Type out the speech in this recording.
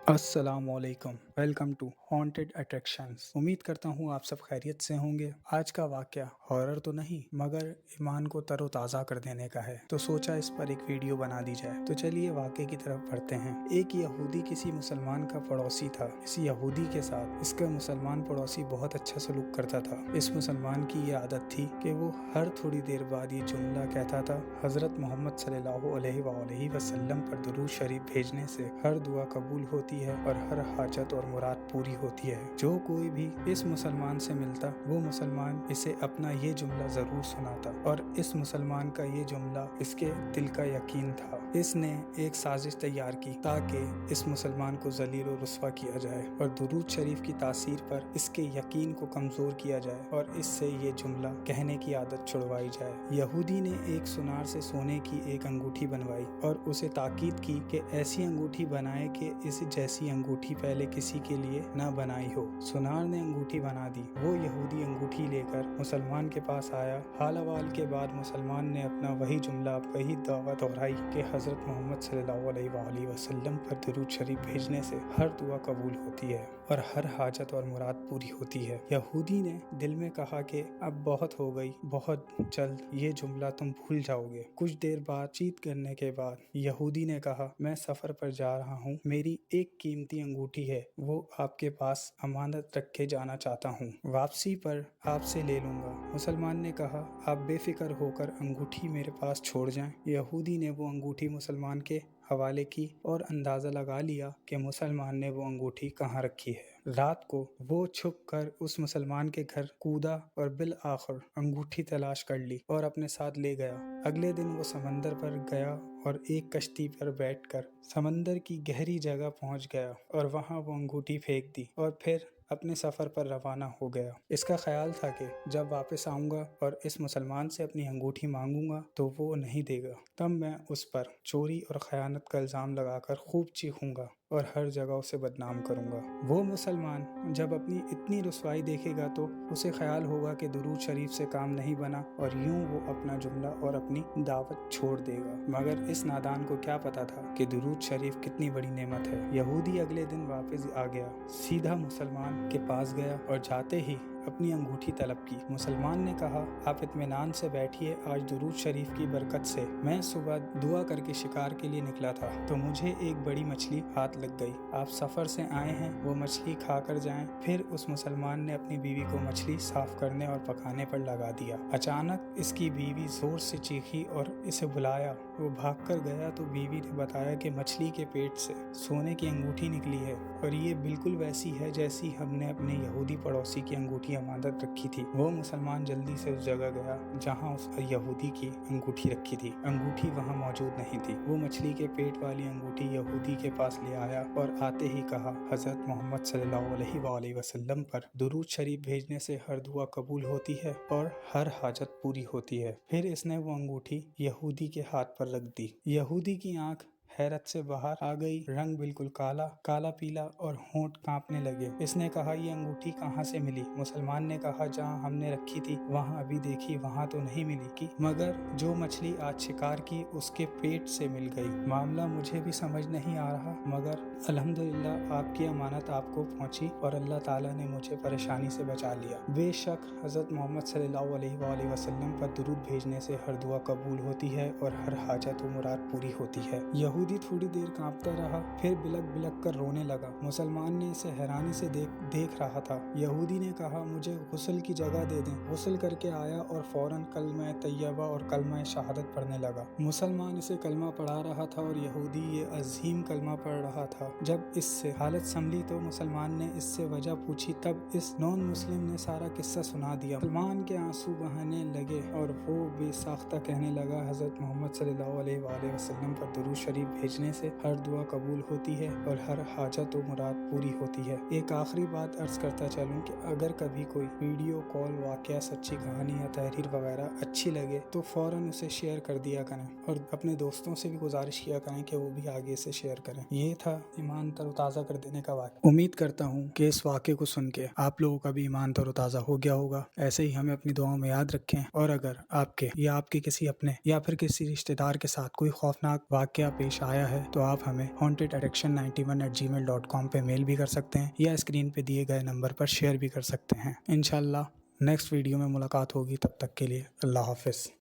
अस्सलामुअलैकुम। Welcome to haunted attractions. उम्मीद करता हूँ आप सब खैरियत से होंगे। आज का वाक़या हॉरर तो नहीं मगर ईमान को तरोताज़ा कर देने का है, तो सोचा इस पर एक वीडियो बना दी जाए। तो चलिए वाक़े की तरफ बढ़ते हैं। एक यहूदी किसी मुसलमान का पड़ोसी था। इस यहूदी के साथ इसका मुसलमान पड़ोसी बहुत अच्छा सलूक करता था। इस मुसलमान की ये आदत थी कि वो हर थोड़ी देर बाद ये जुमला कहता था, हज़रत मोहम्मद सल्लल्लाहु अलैहि वसल्लम पर दुरूद शरीफ भेजने से हर दुआ कबूल होती है और हर हाजत और मुराद पूरी होती है। जो कोई भी इस मुसलमान से मिलता वो मुसलमान इसे अपना ये जुमला जरूर सुनाता और इस मुसलमान का ये जुमला इसके दिल का यकीन था। इसने एक साजिश तैयार की ताकि इस मुसलमान को जलील और रुस्वा किया जाए और दुरूद शरीफ की तासीर पर इसके यकीन को कमजोर किया जाए और इससे ये जुमला कहने की आदत छुड़वाई जाए। यहूदी ने एक सुनार से सोने की एक अंगूठी बनवाई और उसे ताकीद की कि ऐसी अंगूठी बनाए कि इस जैसी अंगूठी पहले किसी के लिए न बनाई हो। सुनार ने अंगूठी बना दी। वो यहूदी अंगूठी लेकर मुसलमान के पास आया। हाल अहवाल के बाद मुसलमान ने अपना वही जुमला, वही दावा दोहराई कि हज़रत मोहम्मद सल्लल्लाहु अलैहि वसल्लम पर दुरूद शरीफ भेजने से हर दुआ कबूल होती है और हर हाजत और मुराद पूरी होती है। यहूदी ने दिल में कहा कि अब बहुत हो गई, बहुत जल्द ये जुमला तुम भूल जाओगे। कुछ देर बातचीत करने के बाद यहूदी ने कहा, मैं सफर पर जा रहा हूँ, मेरी एक कीमती अंगूठी है, वो आपके पास अमानत रख के जाना चाहता हूँ, वापसी पर आपसे ले लूंगा। मुसलमान ने कहा, आप बेफिक्र होकर अंगूठी मेरे पास छोड़ जाएं। यहूदी ने वो अंगूठी मुसलमान के हवाले की और अंदाज़ा लगा लिया कि मुसलमान ने वो अंगूठी कहाँ रखी है। रात को वो छुप कर उस मुसलमान के घर कूदा और बिल आखिर अंगूठी तलाश कर ली और अपने साथ ले गया। अगले दिन वो समंदर पर गया और एक कश्ती पर बैठकर समंदर की गहरी जगह पहुंच गया और वहां वो अंगूठी फेंक दी और फिर अपने सफ़र पर रवाना हो गया। इसका ख्याल था कि जब वापस आऊँगा और इस मुसलमान से अपनी अंगूठी मांगूंगा तो वो नहीं देगा, तब मैं उस पर चोरी और ख़यानत का इल्ज़ाम लगाकर खूब चीखूंगा और हर जगह उसे बदनाम करूंगा। वो मुसलमान जब अपनी इतनी रुसवाई देखेगा तो उसे ख्याल होगा कि दुरूद शरीफ से काम नहीं बना और यूं वो अपना जुमला और अपनी दावत छोड़ देगा। मगर इस नादान को क्या पता था कि दुरूद शरीफ कितनी बड़ी नेमत है। यहूदी अगले दिन वापस आ गया, सीधा मुसलमान के पास गया और जाते ही अपनी अंगूठी तलब की। मुसलमान ने कहा, आप इत्मीनान से बैठिए, आज दुरूद शरीफ की बरकत से मैं सुबह दुआ करके शिकार के लिए निकला था तो मुझे एक बड़ी मछली हाथ लग गई। आप सफ़र से आए हैं, वो मछली खा कर जाएं। फिर उस मुसलमान ने अपनी बीवी को मछली साफ करने और पकाने पर लगा दिया। अचानक इसकी बीवी जोर से चीखी और इसे बुलाया। वो भाग कर गया तो बीवी ने बताया कि मछली के पेट से सोने की अंगूठी निकली है और ये बिल्कुल वैसी है जैसी हमने अपने यहूदी पड़ोसी की अंगूठी अमानत रखी थी। वो मुसलमान जल्दी से उस जगह गया जहाँ उस यहूदी की अंगूठी रखी थी। अंगूठी वहाँ मौजूद नहीं थी। वो मछली के पेट वाली अंगूठी यहूदी के पास ले आया और आते ही कहा, हज़रत मोहम्मद सल्लल्लाहु अलैहि वसल्लम पर दुरूद शरीफ भेजने से हर दुआ कबूल होती है और हर हाजत पूरी होती है। फिर इसने वो अंगूठी यहूदी के हाथ पर रख दी। यहूदी की आंख हैरत से बाहर आ गई, रंग बिल्कुल काला काला पीला और होंठ कांपने लगे। इसने कहा, ये अंगूठी कहाँ से मिली? मुसलमान ने कहा, जहाँ हमने रखी थी वहाँ अभी देखी, वहाँ तो नहीं मिली की, मगर जो मछली आज शिकार की उसके पेट से मिल गई। मामला मुझे भी समझ नहीं आ रहा, मगर अल्हम्दुलिल्लाह आपकी अमानत आपको पहुँची और अल्लाह ताला ने मुझे परेशानी से बचा लिया। बेशक हज़रत मोहम्मद सल्लल्लाहु अलैहि वसल्लम पर दुरूद भेजने से हर दुआ कबूल होती है और हर हाजत व मुराद पूरी होती है। यहूदी थोड़ी देर कांपता रहा, फिर बिलक बिलक कर रोने लगा। मुसलमान ने इसे हैरानी से देख रहा था। यहूदी ने कहा, मुझे गुस्ल की जगह दे दें। गुस्ल करके आया और फौरन कलमा तैयबा और कलमा शहादत पढ़ने लगा। मुसलमान इसे कलमा पढ़ा रहा था और यहूदी ये अजीम कलमा पढ़ रहा था। जब इससे हालत संभली तो मुसलमान ने इससे वजह पूछी, तब इस नॉन मुस्लिम ने सारा किस्सा सुना दिया। मुसलमान के आंसू बहाने लगे और वो बेसाख्ता कहने लगा, हज़रत मोहम्मद सल्लल्लाहु अलैहि वसल्लम पर दुरूद शरीफ भेजने से हर दुआ कबूल होती है और हर हाजत व मुराद पूरी होती है। एक आखिरी बात अर्ज करता चलूं कि अगर कभी कोई वीडियो कॉल, वाकया, सच्ची कहानी या तहरीर वगैरह अच्छी लगे तो फौरन उसे शेयर कर दिया करें और अपने दोस्तों से भी गुजारिश किया करें कि वो भी आगे से शेयर करें। ये था ईमान तरोताज़ा कर देने का वाक़या। उम्मीद करता हूँ कि इस वाक़े को सुन के आप लोगों का भी ईमान तरोताज़ा हो गया होगा। ऐसे ही हमें अपनी दुआओं में याद रखें और अगर आपके या आपके किसी अपने या फिर किसी रिश्तेदार के साथ कोई खौफनाक वाक़या पेश कुछ आया है तो आप हमें hauntedaddiction91@gmail.com पे मेल भी कर सकते हैं या स्क्रीन पे दिए गए नंबर पर शेयर भी कर सकते हैं। इंशाल्लाह नेक्स्ट वीडियो में मुलाकात होगी, तब तक के लिए अल्लाह हाफिज़।